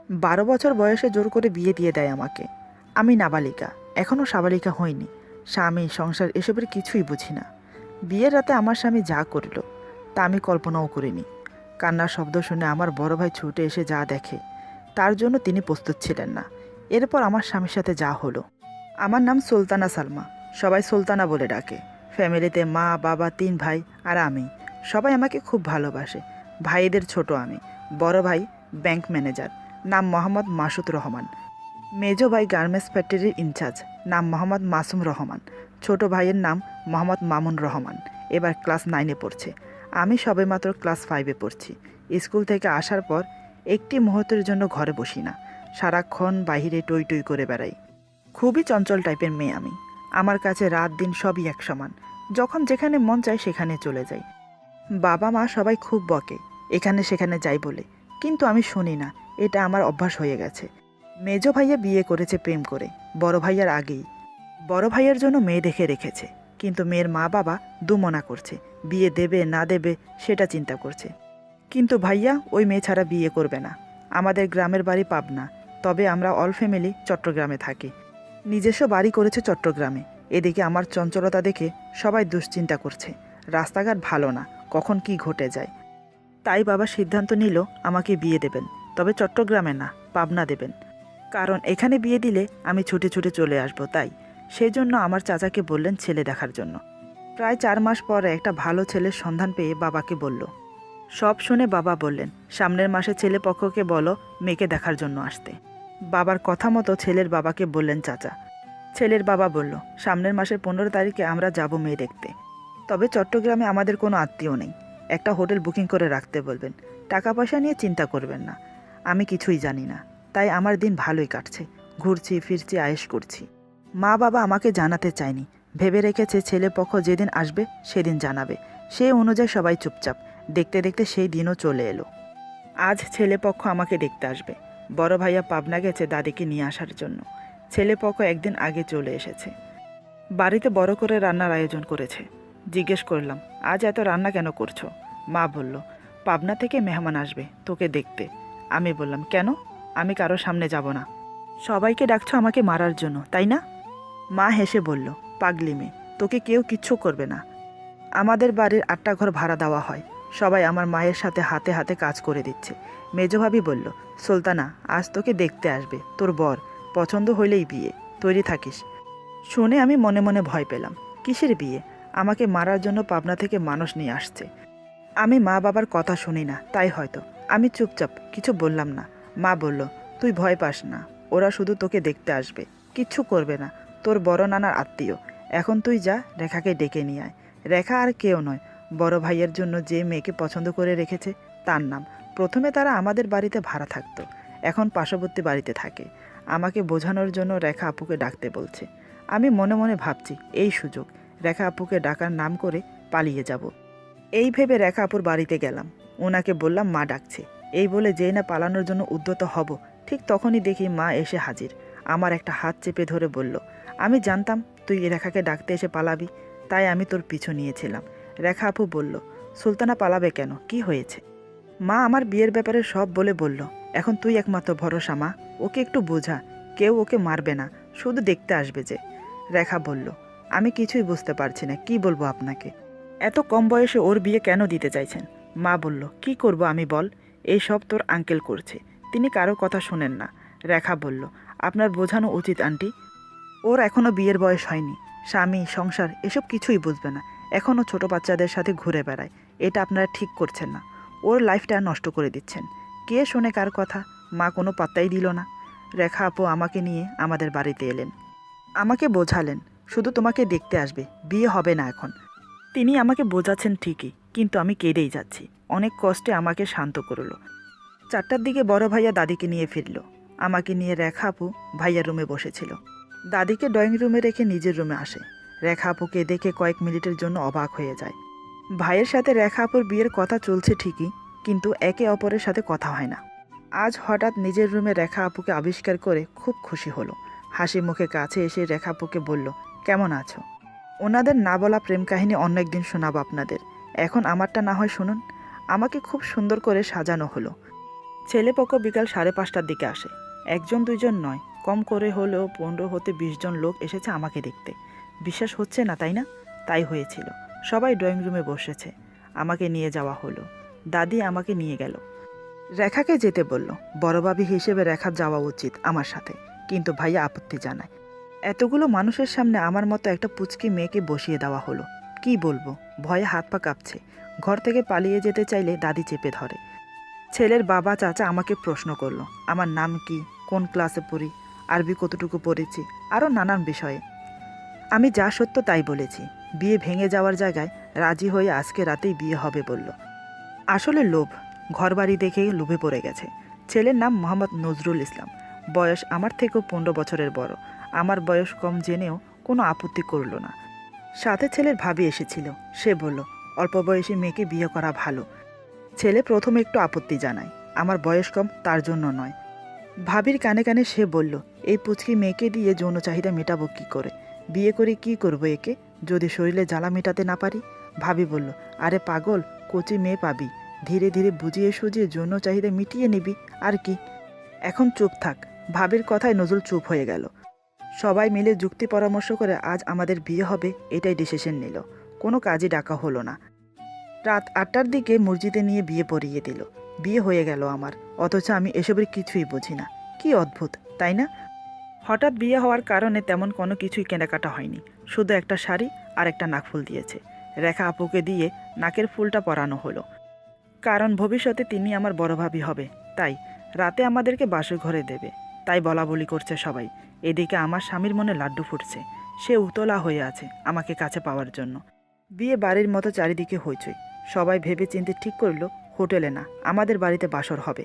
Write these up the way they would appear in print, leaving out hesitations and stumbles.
12 বছর বয়সে জোর করে বিয়ে দিয়ে দেয় আমাকে। আমি নাবালিকা, এখনও সাবালিকা হইনি। স্বামী, সংসার এসবের কিছুই বুঝি না। বিয়ের রাতে আমার স্বামী যা করল তা আমি কল্পনাও করিনি। কান্নার শব্দ শুনে আমার বড় ভাই ছুটে এসে যা দেখে তার জন্য তিনি প্রস্তুত ছিলেন না। এরপর আমার স্বামীর সাথে যা হলো। আমার নাম সুলতানা সালমা, সবাই সুলতানা বলে ডাকে। ফ্যামিলিতে মা, বাবা, 3 ভাই আর আমি। সবাই আমাকে খুব ভালোবাসে। ভাইদের ছোট আমি। বড় ভাই ব্যাংক ম্যানেজার, নাম মোহাম্মদ মাসুদ রহমান। মেজো ভাই গার্মেন্টস ফ্যাক্টরির ইনচার্জ, নাম মোহাম্মদ মাসুম রহমান। ছোট ভাইয়ের নাম মোহাম্মদ মামুন রহমান, এবার ক্লাস 9-এ পড়ছে। আমি সবেমাত্র ক্লাস 5-এ পড়ছি। স্কুল থেকে আসার পর একটি মুহূর্তের জন্য ঘরে বসি না, সারাক্ষণ বাইরে টই টই করে বেড়াই। খুবই চঞ্চল টাইপের মেয়ে আমি। আমার কাছে রাত দিন সবই এক সমান। যখন যেখানে মন চায় সেখানে চলে যাই। বাবা মা সবাই খুব বকে এখানে সেখানে যাই বলে, কিন্তু আমি শুনি না। এটা আমার অভ্যাস হয়ে গেছে। মেজো ভাইয়া বিয়ে করেছে প্রেম করে, বড় ভাইয়ার আগেই। বড় ভাইয়ার জন্য মেয়ে দেখে রেখেছে, কিন্তু মেয়ের মা বাবা দুমনা করছে। বিয়ে দেবে না দেবে সেটা চিন্তা করছে। কিন্তু ভাইয়া ওই মেয়ে ছাড়া বিয়ে করবে না। আমাদের গ্রামের বাড়ি পাবনা, তবে আমরা অল ফ্যামিলি চট্টগ্রামে থাকি। নিজস্ব বাড়ি করেছে চট্টগ্রামে। এদিকে আমার চঞ্চলতা দেখে সবাই দুশ্চিন্তা করছে। রাস্তাঘাট ভালো না, কখন কি ঘটে যায়। তাই বাবা সিদ্ধান্ত নিল আমাকে বিয়ে দেবেন, তবে চট্টগ্রামে না, পাবনা দেবেন। কারণ এখানে বিয়ে দিলে আমি ছুটে ছুটে চলে আসব, তাই। সেই জন্য আমার চাচাকে বললেন ছেলে দেখার জন্য। প্রায় 4 মাস পরে একটা ভালো ছেলের সন্ধান পেয়ে বাবাকে বলল। সব শুনে বাবা বললেন, সামনের মাসে ছেলে পক্ষকে বলো মেয়েকে দেখার জন্য আসতে। বাবার কথা মতো ছেলের বাবাকে বললেন চাচা। ছেলের বাবা বলল, সামনের মাসের 15 তারিখে আমরা যাব মেয়ে দেখতে। তবে চট্টগ্রামে আমাদের কোনো আত্মীয় নেই। একটা হোটেল বুকিং করে রাখতে বলবেন। টাকা পয়সা নিয়ে চিন্তা করবেন না। আমি কিছুই জানি না, তাই আমার দিন ভালোই কাটছে। ঘুরছি ফিরছি, আয়েশ করছি। মা বাবা আমাকে জানাতে চায়নি, ভেবে রেখেছে ছেলে পক্ষ যেদিন আসবে সেদিন জানাবে। সেই অনুযায়ী সবাই চুপচাপ। দেখতে দেখতে সেই দিনও চলে এলো। আজ ছেলে পক্ষ আমাকে দেখতে আসবে। বড় ভাইয়া পাবনা গেছে দাদিকে নিয়ে আসার জন্য। ছেলে পক্ষ একদিন আগে চলে এসেছে। বাড়িতে বড় করে রান্নার আয়োজন করেছে। জিজ্ঞেস করলাম, আজ এত রান্না কেন করছো? মা বলল, পাবনা থেকে মেহমান আসবে তোকে দেখতে। আমি বললাম, কেন? আমি কারো সামনে যাব না। সবাইকে ডাকছো আমাকে মারার জন্য, তাই না? মা হেসে বলল, পাগলি মেয়ে, তোকে কেউ কিচ্ছু করবে না। আমাদের বাড়ির 8টা ঘর ভাড়া দেওয়া হয়। সবাই আমার মায়ের সাথে হাতে হাতে কাজ করে দিচ্ছে। মেজো ভাবি বলল, সুলতানা, আজ তোকে দেখতে আসবে তোর বর। পছন্দ হইলেই বিয়ে, তৈরি থাকিস। শুনে আমি মনে মনে ভয় পেলাম। কিসের বিয়ে? আমাকে মারার জন্য পাবনা থেকে মানুষ নিয়ে আসছে। আমি মা বাবার কথা শুনি না, তাই হয়তো। আমি চুপচাপ কিছু বললাম না। মা বলল, তুই ভয় পাস না, ওরা শুধু তোকে দেখতে আসবে, কিচ্ছু করবে না। তোর বড় নানার আত্মীয়। এখন তুই যা, রেখাকে ডেকে নিয়ে আয়। রেখা আর কেউ নয়, বড় ভাইয়ের জন্য যে মেয়েকে পছন্দ করে রেখেছে তার নাম। প্রথমে তারা আমাদের বাড়িতে ভাড়া থাকতো, এখন পার্শ্ববর্তী বাড়িতে থাকে। আমাকে বোঝানোর জন্য রেখা আপুকে ডাকতে বলছে। আমি মনে মনে ভাবছি, এই সুযোগ, রেখা আপুকে ডাকার নাম করে পালিয়ে যাব। এই ভেবে রেখা আপুর বাড়িতে গেলাম। ওনাকে বললাম মা ডাকছে। এই বলে যেই না পালানোর জন্য উদ্যত হব, ঠিক তখনই দেখি মা এসে হাজির। আমার একটা হাত চেপে ধরে বলল, আমি জানতাম তুই রেখাকে ডাকতে এসে পালাবি, তাই আমি তোর পিছু নিয়েছিলাম। রেখা আপু বলল, সুলতানা পালাবে কেন, কি হয়েছে? মা আমার বিয়ের ব্যাপারে সব বলে বলল, এখন তুই একমাত্র ভরসা মা, ওকে একটু বোঝা। কেউ ওকে মারবে না, শুধু দেখতে আসবে যে। রেখা বলল, আমি কিছুই বুঝতে পারছি না, কি বলবো আপনাকে? এত কম বয়সে ওর বিয়ে কেন দিতে চাইছেন? মা বলল, কি করব আমি বল? এই সব তোর আঙ্কেল করছে, তিনি কারো কথা শোনেন না। রেখা বলল, আপনার বোঝানো উচিত আন্টি, ওর এখনও বিয়ের বয়স হয়নি। স্বামী, সংসার এসব কিছুই বুঝবে না, এখনও ছোট বাচ্চাদের সাথে ঘুরে বেড়ায়। এটা আপনারা ঠিক করছেন না, ওর লাইফটা নষ্ট করে দিচ্ছেন। কে শোনে কার কথা? মা কোনো পাত্তাই দিল না। রেখা আপু আমাকে নিয়ে আমাদের বাড়িতে এলেন। আমাকে বোঝালেন, শুধু তোমাকে দেখতে আসবে, বিয়ে হবে না এখন। তিনি আমাকে বোঝাচ্ছেন ঠিকই, কিন্তু আমি কেঁদেই যাচ্ছি। অনেক কষ্টে আমাকে শান্ত করল। 4টার দিকে বড় ভাইয়া দাদিকে নিয়ে ফিরল। আমাকে নিয়ে রেখা আপু ভাইয়ার রুমে বসেছিল। দাদিকে ড্রয়িং রুমে রেখে নিজের রুমে আসে। রেখা আপুকে দেখে কয়েক মিনিটের জন্য অবাক হয়ে যায়। ভাইয়ের সাথে রেখা আপুর বিয়ের কথা চলছে ঠিকই, কিন্তু একে অপরের সাথে কথা হয় না। আজ হঠাৎ নিজের রুমে রেখা আপুকে আবিষ্কার করে খুব খুশি হলো। হাসি মুখে কাছে এসে রেখা আপুকে বলল, কেমন আছো? ওনাদের না বলা প্রেম কাহিনী অন্য একদিন শোনাবো আপনাদের। এখন আমারটা না হয় শুনুন। আমাকে খুব সুন্দর করে সাজানো হলো। ছেলেপক্ষ বিকাল 5:30টার দিকে আসে। একজন দুইজন নয়, কম করে হলেও 15 হতে 20 জন লোক এসেছে আমাকে দেখতে। বিশ্বাস হচ্ছে না, তাই না? তাই হয়েছিল। সবাই ড্রয়িং রুমে বসেছে। আমাকে নিয়ে যাওয়া হলো। দাদি আমাকে নিয়ে গেল। রেখাকে যেতে বলল। বড় ভাবি হিসেবে রেখার যাওয়া উচিত আমার সাথে, কিন্তু ভাইয়া আপত্তি জানায়। এতগুলো মানুষের সামনে আমার মতো একটা পুচকি মেয়েকে বসিয়ে দেওয়া হলো। কি বলবো, ভয়ে হাত পা কাঁপছে। ঘর থেকে পালিয়ে যেতে চাইলে দাদি চেপে ধরে। ছেলের বাবা চাচা আমাকে প্রশ্ন করলো, আমার নাম কি, কোন ক্লাসে পড়ি, আরবি কতটুকু পড়েছি, আরও নানান বিষয়ে। আমি যা সত্য তাই বলেছি। বিয়ে ভেঙে যাওয়ার জায়গায় রাজি হয়ে আজকে রাতেই বিয়ে হবে বলল। আসলে লোভ, ঘরবাড়ি দেখে লোভে পড়ে গেছে। ছেলের নাম মোহাম্মদ নজরুল ইসলাম। বয়স আমার থেকেও 15 বছরের বড়। আমার বয়স কম জেনেও কোনো আপত্তি করল না। সাথে ছেলের ভাবি এসেছিল। সে বলল, অল্প বয়সী মেয়েকে বিয়ে করা ভালো। ছেলে প্রথমে একটু আপত্তি জানায়, আমার বয়স কম তার জন্য নয়। ভাবির কানে কানে সে বলল, এই পুচকি মেয়েকে দিয়ে যৌন চাহিদা মেটাবো কী করে? বিয়ে করে কি করব একে, যদি শরীরে জ্বালা মেটাতে না পারি? ভাবি বলল, আরে পাগল, কচি মেয়ে পাবি, ধীরে ধীরে বুঝিয়ে সুজিয়ে যৌন চাহিদা মিটিয়ে নিবি, আর কি। এখন চুপ থাক। ভাবির কথায় নজরুল চুপ হয়ে গেল। সবাই মিলে যুক্তি পরামর্শ করে আজ আমাদের বিয়ে হবে এটাই ডিসিশন নিল। কোনো কাজই ডাকা হলো না। রাত 8টার দিকে মসজিদে নিয়ে বিয়ে পড়িয়ে দিল। বিয়ে হয়ে গেল আমার, অথচ আমি এসবের কিছুই বুঝি না। কি অদ্ভুত, তাই না? হঠাৎ বিয়ে হওয়ার কারণে তেমন কোনো কিছুই কেনাকাটা হয়নি। শুধু একটা শাড়ি আর একটা নাকফুল দিয়েছে। রেখা আপুকে দিয়ে নাকের ফুলটা পরানো হলো, কারণ ভবিষ্যতে তিনি আমার বড় ভাবি হবে। তাই রাতে আমাদেরকে বাসর ঘরে দেবে, তাই বলা বলি করছে সবাই। এদিকে আমার স্বামীর মনে লাড্ডু ফুটছে। সে উতলা হয়ে আছে আমাকে কাছে পাওয়ার জন্য। বিয়ে বাড়ির মতো চারিদিকে হইচই। সবাই ভেবে চিন্তে ঠিক করলো হোটেলে না, আমাদের বাড়িতে বাসর হবে।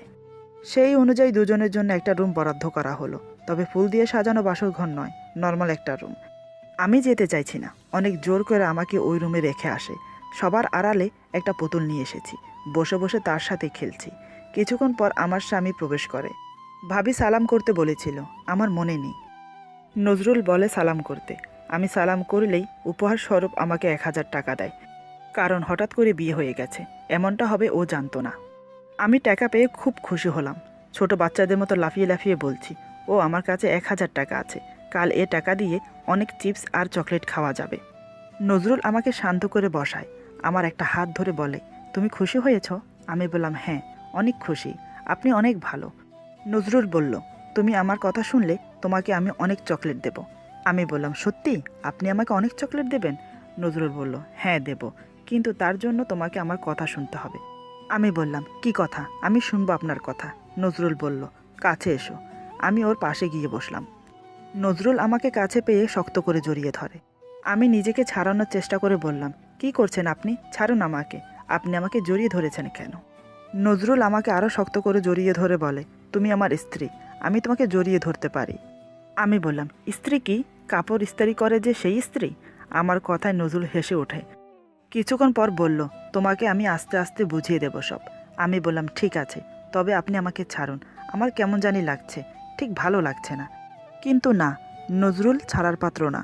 সেই অনুযায়ী দুজনের জন্য একটা রুম বরাদ্দ করা হলো। তবে ফুল দিয়ে সাজানো বাসর ঘর নয়, নর্মাল একটা রুম। আমি যেতে চাইছি না। অনেক জোর করে আমাকে ওই রুমে রেখে আসে। সবার আড়ালে একটা পুতুল নিয়ে এসেছি। বসে বসে তার সাথে খেলছি। কিছুক্ষণ পর আমার স্বামী প্রবেশ করে। ভাবি সালাম করতে বলেছিল, আমার মনে নেই। নজরুল বলে সালাম করতে। আমি সালাম করলেই উপহার স্বরূপ আমাকে 1000 টাকা দেয়। কারণ হঠাৎ করে বিয়ে হয়ে গেছে, এমনটা হবে ও জানতো না। আমি টাকা পেয়ে খুব খুশি হলাম। ছোট বাচ্চাদের মতো লাফিয়ে লাফিয়ে বলছি, ও আমার কাছে 1000 টাকা আছে। কাল এ টাকা দিয়ে অনেক চিপস আর চকলেট খাওয়া যাবে। নজরুল আমাকে শান্ত করে বসায়। আমার একটা হাত ধরে বলে, তুমি খুশি হয়েছ? আমি বললাম, হ্যাঁ, অনেক খুশি। আপনি অনেক ভালো। নজরুল বলল, তুমি আমার কথা শুনলে তোমাকে আমি অনেক চকলেট দেব। আমি বললাম, সত্যি আপনি আমাকে অনেক চকলেট দেবেন? নজরুল বলল, হ্যাঁ দেব, কিন্তু তার জন্য তোমাকে আমার কথা শুনতে হবে। আমি বললাম, কি কথা? আমি শুনবো আপনার কথা। নজরুল বলল, কাছে এসো। আমি ওর পাশে গিয়ে বসলাম। নজরুল আমাকে কাছে পেয়ে শক্ত করে জড়িয়ে ধরে। আমি নিজেকে ছাড়ানোর চেষ্টা করে বললাম, কি করছেন আপনি? ছাড়ুন আমাকে। আপনি আমাকে জড়িয়ে ধরেছেন কেন? নজরুল আমাকে আরও শক্ত করে জড়িয়ে ধরে বলে, তুমি আমার স্ত্রী, আমি তোমাকে জড়িয়ে ধরতে পারি। আমি বললাম, স্ত্রী কি? কাপড় ইস্ত্রি করে যে সেই স্ত্রী? আমার কথায় নজরুল হেসে ওঠে। কিছুক্ষণ পর বলল, তোমাকে আমি আস্তে আস্তে বুঝিয়ে দেব সব। আমি বললাম, ঠিক আছে, তবে আপনি আমাকে ছাড়ুন। আমার কেমন জানি লাগছে, ঠিক ভালো লাগছে না। কিন্তু না, নজরুল ছাড়ার পাত্র না।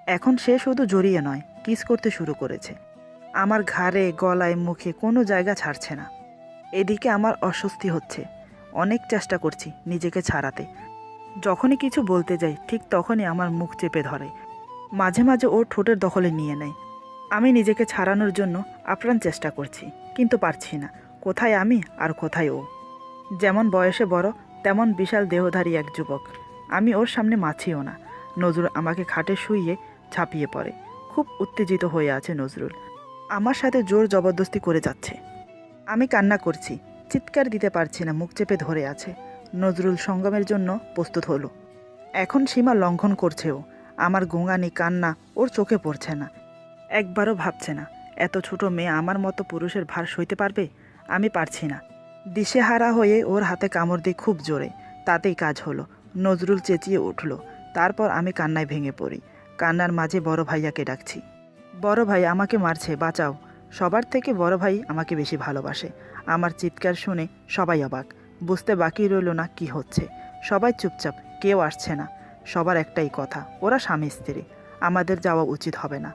এখন সে শুধু জড়িয়ে নয়, কিস করতে শুরু করেছে। আমার ঘাড়ে, গলায়, মুখে কোনো জায়গা ছাড়ছে না। এদিকে আমার অস্বস্তি হচ্ছে। অনেক চেষ্টা করছি নিজেকে ছাড়াতে। যখনই কিছু বলতে যাই ঠিক তখনই আমার মুখ চেপে ধরে। মাঝে মাঝে ওর ঠোঁটের দখলে নিয়ে নেয়। আমি নিজেকে ছাড়ানোর জন্য আপ্রাণ চেষ্টা করছি, কিন্তু পারছি না। কোথায় আমি আর কোথায় ও? যেমন বয়সে বড়, তেমন বিশাল দেহধারী এক যুবক। আমি ওর সামনে মাছিও না। নজরুল আমাকে খাটে শুইয়ে ঝাঁপিয়ে পড়ে। খুব উত্তেজিত হয়ে আছে নজরুল। আমার সাথে জোর জবরদস্তি করে যাচ্ছে। আমি কান্না করছি, চিৎকার দিতে পারছি না, মুখ চেপে ধরে আছে। নজরুল সঙ্গমের জন্য প্রস্তুত হলো। এখন সীমা লঙ্ঘন করছে ও। আমার গোঙানি কান্না ওর চোখে পড়ছে না। একবারও ভাবছে না, এত ছোট মেয়ে আমার মতো পুরুষের ভার সইতে পারবে? আমি পারছি না। দিশেহারা হয়ে ওর হাতে কামড় দিই খুব জোরে। তাতেই কাজ হলো। নজরুল চেঁচিয়ে উঠল। তারপর আমি কান্নায় ভেঙে পড়ি। কান্নার মাঝে বড় ভাইয়াকে ডাকছি, বড় ভাই আমাকে মারছে, বাঁচাও। সবার থেকে বড় ভাই আমাকে বেশি ভালোবাসে। আমার চিৎকার শুনে সবাই অবাক। বুঝতে বাকি রইল না কি হচ্ছে। সবাই চুপচাপ, কেউ আসছে না। সবার একটাই কথা, ওরা স্বামী স্ত্রী, আমাদের যাওয়া উচিত হবে না।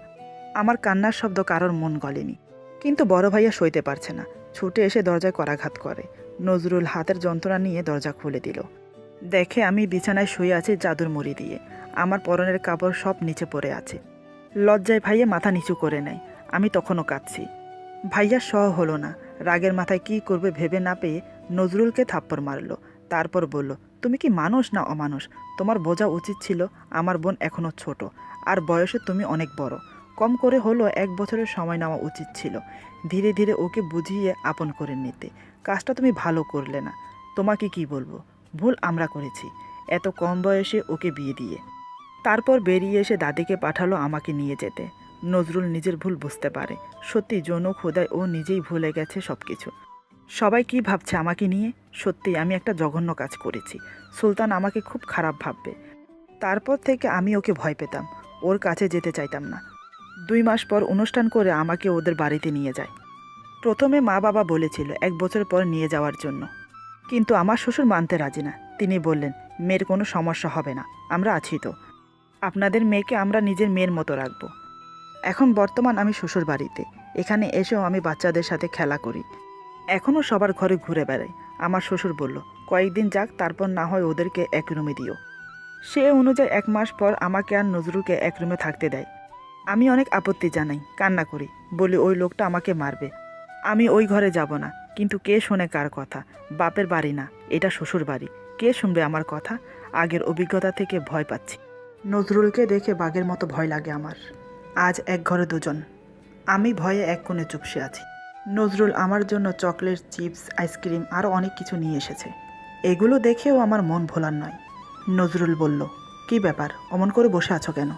আমার কান্নার শব্দ কারোর মন গলেনি। কিন্তু বড় ভাইয়া সইতে পারছে না। ছুটে এসে দরজায় করাঘাত করে। নজরুল হাতের যন্ত্রণা নিয়ে দরজা খুলে দিল। দেখে আমি বিছানায় শুয়ে আছি চাদর মুড়ি দিয়ে। আমার পরনের কাপড় সব নিচে পড়ে আছে। লজ্জায় ভাইয়া মাথা নিচু করে নেয়। আমি তখনও কাঁদছি। ভাইয়া সহ হলো না। রাগের মাথায় কী করবে ভেবে না পেয়ে নজরুলকে থাপ্পড় মারল। তারপর বলল, তুমি কি মানুষ না অমানুষ? তোমার বোঝা উচিত ছিল আমার বোন এখনও ছোট, আর বয়সে তুমি অনেক বড়। কম করে হলো 1 বছরের সময় নেওয়া উচিত ছিল। ধীরে ধীরে ওকে বুঝিয়ে আপন করে নিতে। কাজটা তুমি ভালো করলে না। তোমাকে কি বলবো, ভুল আমরা করেছি এত কম বয়সে ওকে বিয়ে দিয়ে। তারপর বেরিয়ে এসে দাদিকে পাঠালো আমাকে নিয়ে যেতে। নজরুল নিজের ভুল বুঝতে পারে। সত্যি যৌন ক্ষুধায় ও নিজেই ভুলে গেছে সব কিছু। সবাই কি ভাবছে আমাকে নিয়ে? সত্যি আমি একটা জঘন্য কাজ করেছি। সুলতান আমাকে খুব খারাপ ভাববে। তারপর থেকে আমি ওকে ভয় পেতাম, ওর কাছে যেতে চাইতাম না। 2 মাস পর অনুষ্ঠান করে আমাকে ওদের বাড়িতে নিয়ে যায়। প্রথমে মা বাবা বলেছিল 1 বছর পর নিয়ে যাওয়ার জন্য, কিন্তু আমার শ্বশুর মানতে রাজি না। তিনি বললেন, মেয়ের কোনো সমস্যা হবে না, আমরা আছি তো। আপনাদের মেয়েকে আমরা নিজের মেয়ের মতো রাখবো। এখন বর্তমান আমি শ্বশুর বাড়িতে। এখানে এসেও আমি বাচ্চাদের সাথে খেলা করি। এখনও সবার ঘরে ঘুরে বেড়াই। আমার শ্বশুর বলল, কয়েকদিন যাক, তারপর না হয় ওদেরকে এক রুমে দিও। সে অনুযায়ী 1 মাস পর আমাকে আর নজরুলকে এক রুমে থাকতে দেয়। আমি অনেক আপত্তি জানাই, কান্না করি, বলি ওই লোকটা আমাকে মারবে। আমি ওই ঘরে যাব না। কিন্তু কে শোনে কার কথা? বাপের বাড়ি না, এটা শ্বশুর বাড়ি। কে শুনবে আমার কথা? আগের অভিজ্ঞতা থেকে ভয় পাচ্ছি। নজরুলকে দেখে বাঘের মতো ভয় লাগে আমার। আজ এক ঘরে দুজন। আমি ভয়ে এক কোণে চুপসে আছি। নজরুল আমার জন্য চকলেট, চিপস, আইসক্রিম আরও অনেক কিছু নিয়ে এসেছে। এগুলো দেখেও আমার মন ভোলার নয়। নজরুল বলল, কি ব্যাপার, অমন করে বসে আছো কেন?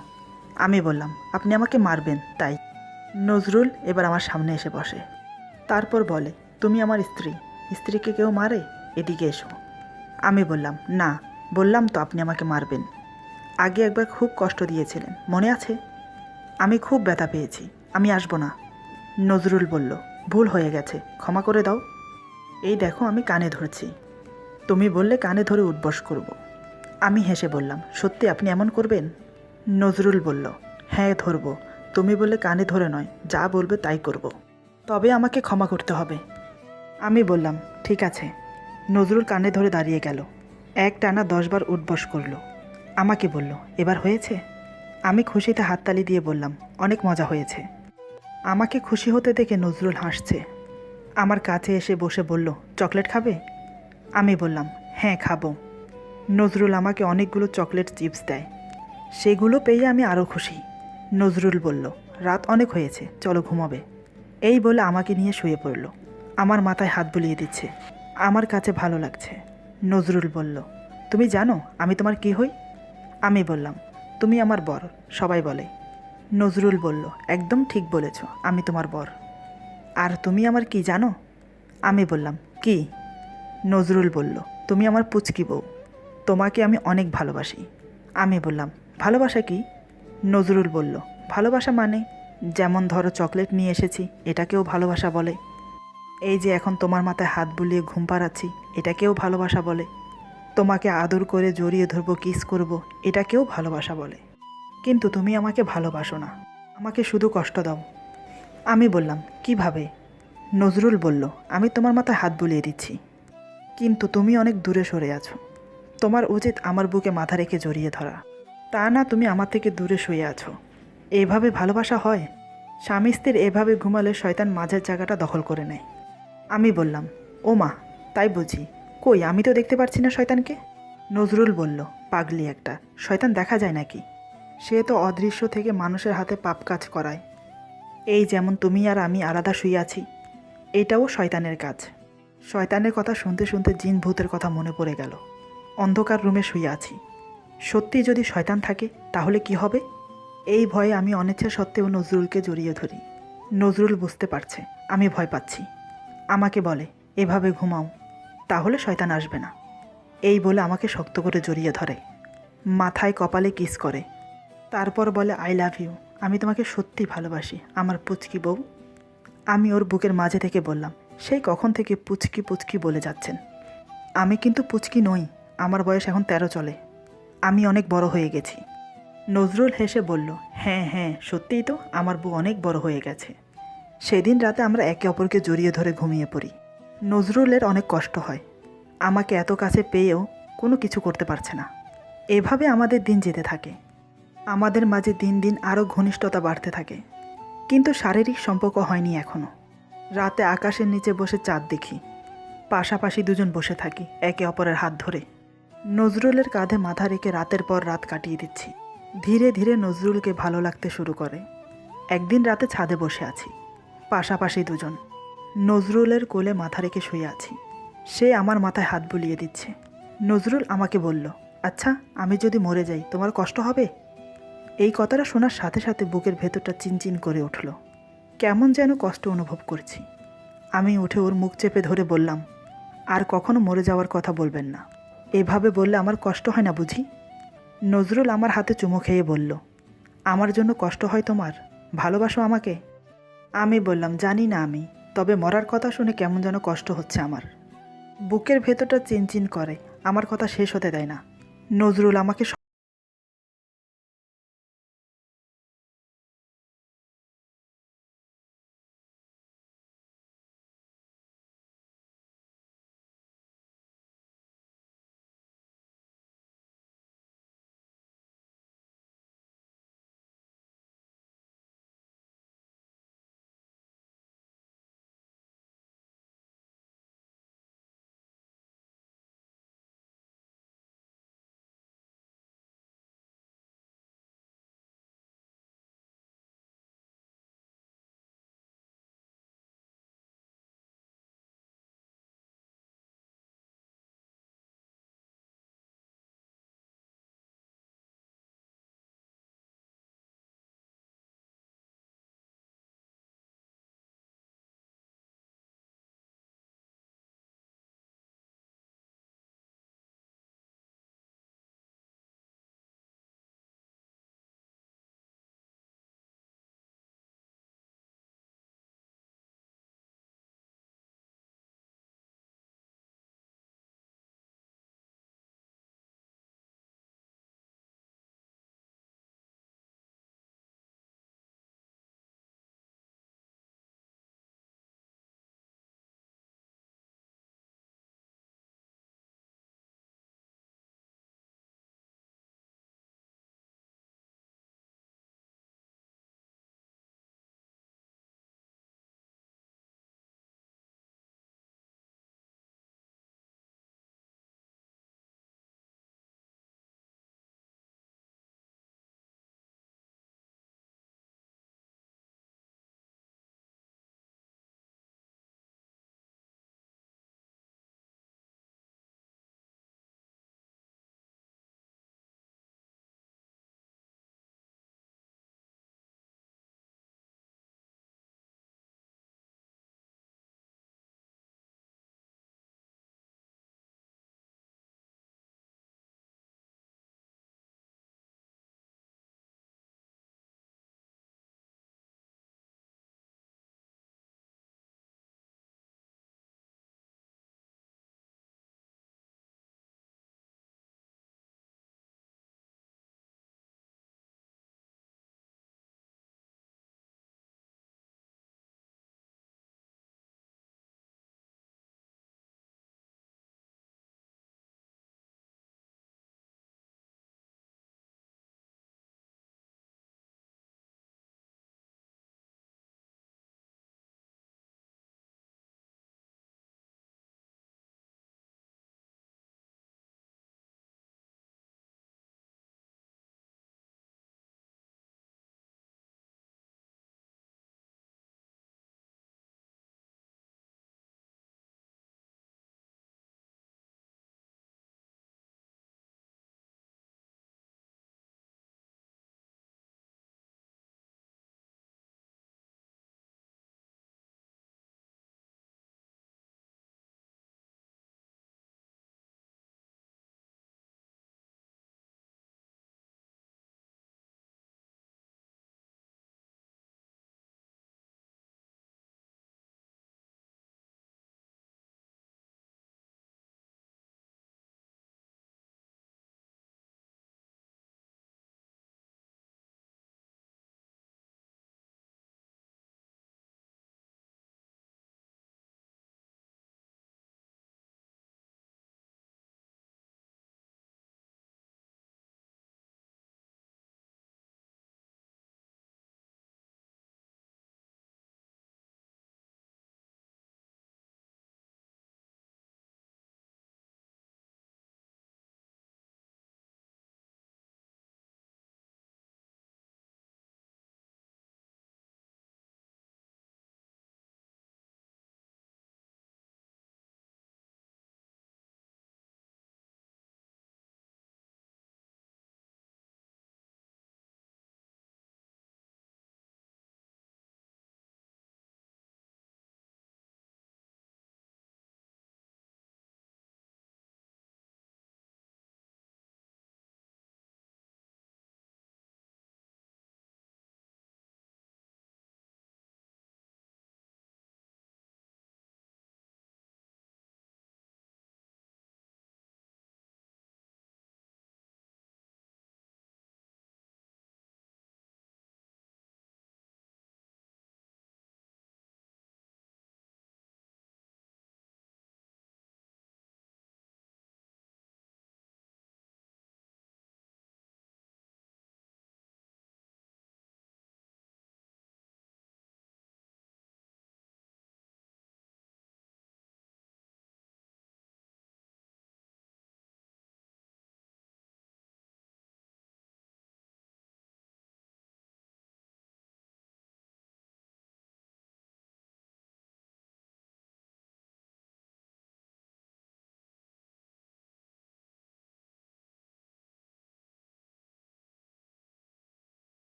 আমি বললাম, আপনি আমাকে মারবেন তাই। নজরুল এবার আমার সামনে এসে বসে। তারপর বলে, তুমি আমার স্ত্রী, স্ত্রীকে কেউ মারে? এদিকে এসো। আমি বললাম, না, বললাম তো আপনি আমাকে মারবেন। আগে একবার খুব কষ্ট দিয়েছিলেন, মনে আছে? আমি খুব ব্যথা পেয়েছি, আমি আসবো না। নজরুল বলল, ভুল হয়ে গেছে, ক্ষমা করে দাও। এই দেখো, আমি কানে ধরছি। তুমি বললে কানে ধরে উঠবস করব। আমি হেসে বললাম, সত্যি আপনি এমন করবেন? নজরুল বলল, হ্যাঁ ধরব। তুমি বললে কানে ধরে নয়, যা বলবে তাই করব। তবে আমাকে ক্ষমা করতে হবে। আমি বললাম, ঠিক আছে। নজরুল কানে ধরে দাঁড়িয়ে গেল। এক টানা 10 বার উঠবস করল। আমাকে বলল, এবার হয়েছে? আমি খুশিতে হাততালি দিয়ে বললাম, অনেক মজা হয়েছে। আমাকে খুশি হতে দেখে নজরুল হাসছে। আমার কাছে এসে বসে বলল, চকলেট খাবে? আমি বললাম, হ্যাঁ খাবো। নজরুল আমাকে অনেকগুলো চকলেট চিপস দেয়। সেগুলো পেয়ে আমি আরও খুশি। নজরুল বলল, রাত অনেক হয়েছে, চলো ঘুমাবে। এই বলে আমাকে নিয়ে শুয়ে পড়ল। আমার মাথায় হাত বুলিয়ে দিচ্ছে। আমার কাছে ভালো লাগছে। নজরুল বলল, তুমি জানো আমি তোমার কি হই? আমি বললাম, তুমি আমার বর, সবাই বলে। নজরুল বলল, একদম ঠিক বলেছ, আমি তোমার বর। আর তুমি আমার কি জানো? আমি বললাম, কি? নজরুল বলল, তুমি আমার পুচকি বউ। তোমাকে আমি অনেক ভালোবাসি। আমি বললাম, ভালোবাসা কি? নজরুল বলল, ভালোবাসা মানে, যেমন ধরো চকলেট নিয়ে এসেছি, এটাকেও ভালোবাসা বলে। এই যে এখন তোমার মাথায় হাত বুলিয়ে ঘুম পাড়াচ্ছি, এটাকেও ভালোবাসা বলে। তোমাকে আদর করে জড়িয়ে ধরবো, কিস করব, এটাকেও ভালোবাসা বলে। কিন্তু তুমি আমাকে ভালোবাসো না, আমাকে শুধু কষ্ট দাও। আমি বললাম, কিভাবে? নজরুল বলল, আমি তোমার মাথায় হাত বুলিয়ে দিচ্ছি, কিন্তু তুমি অনেক দূরে সরে আছো। তোমার উচিত আমার বুকে মাথা রেখে জড়িয়ে ধরা। তা না, তুমি আমার থেকে দূরে শুয়ে আছো। এভাবে ভালোবাসা হয়? স্বামী স্ত্রীর এভাবে ঘুমালে শয়তান মাঝের জায়গাটা দখল করে নেয়। আমি বললাম, ও মা, তাই বুঝি? কই, আমি তো দেখতে পাচ্ছি না শয়তানকে। নজরুল বলল, পাগলি একটা, শয়তান দেখা যায় নাকি? সে তো অদৃশ্য থেকে মানুষের হাতে পাপ কাজ করায়। এই যেমন তুমি আর আমি আলাদা শুয়ে আছি, এটাও শয়তানের কাজ। শয়তানের কথা শুনতে শুনতে জিন ভূতের কথা মনে পড়ে গেল। অন্ধকার রুমে শুয়ে আছি। সত্যি যদি শয়তান থাকে তাহলে কি হবে? এই ভয়ে আমি অনিচ্ছা সত্ত্বেও নজরুলকে জড়িয়ে ধরি। নজরুল বুঝতে পারছে আমি ভয় পাচ্ছি। আমাকে বলে, এভাবে ঘুমাও, তাহলে শয়তান আসবে না। এই বলে আমাকে শক্ত করে জড়িয়ে ধরে, মাথায় কপালে কিস করে। তারপর বলে, আই লাভ ইউ, আমি তোমাকে সত্যি ভালোবাসি, আমার পুচকি বউ। আমি ওর বুকের মাঝে থেকে বললাম, সেই কখন থেকে পুচকি পুচকি বলে যাচ্ছেন? আমি কিন্তু পুচকি নই, আমার বয়স এখন 13 চলে। আমি অনেক বড় হয়ে গেছি। নজরুল হেসে বলল, হ্যাঁ হ্যাঁ, সত্যিই তো, আমার বউ অনেক বড় হয়ে গেছে। সেদিন রাতে আমরা একে অপরকে জড়িয়ে ধরে ঘুমিয়ে পড়ি। নজরুলের অনেক কষ্ট হয়, আমাকে এত কাছে পেয়েও কোনো কিছু করতে পারছে না। এভাবে আমাদের দিন যেতে থাকে। আমাদের মাঝে দিন দিন আরও ঘনিষ্ঠতা বাড়তে থাকে, কিন্তু শারীরিক সম্পর্ক হয়নি এখনও। রাতে আকাশের নিচে বসে চাঁদ দেখি, পাশাপাশি দুজন বসে থাকি একে অপরের হাত ধরে। নজরুলের কাঁধে মাথা রেখে রাতের পর রাত কাটিয়ে দিচ্ছি। ধীরে ধীরে নজরুলকে ভালো লাগতে শুরু করে। একদিন রাতে ছাদে বসে আছি, পাশাপাশি দুজন। নজরুলের কোলে মাথা রেখে শুয়ে আছি, সে আমার মাথায় হাত বুলিয়ে দিচ্ছে। নজরুল আমাকে বলল, আচ্ছা, আমি যদি মরে যাই তোমার কষ্ট হবে? এই কথাটা শোনার সাথে সাথে বুকের ভেতরটা চিনচিন করে উঠল, কেমন যেন কষ্ট অনুভব করছি। আমি উঠে ওর মুখ চেপে ধরে বললাম, আর কখনো মরে যাওয়ার কথা বলবেন না। এভাবে বললে আমার কষ্ট হয় না বুঝি? নজরুল আমার হাতে চুমো খেয়ে বলল, আমার জন্য কষ্ট হয় তোমার? ভালোবাসো আমাকে? আমি বললাম, জানি না আমি, তবে মরার কথা শুনে কেমন যেন কষ্ট হচ্ছে আমার। বুকের ভেতরটা চিনচিন করে, আমার কথা শেষ হতে দেয় না। নজরুল আমাকে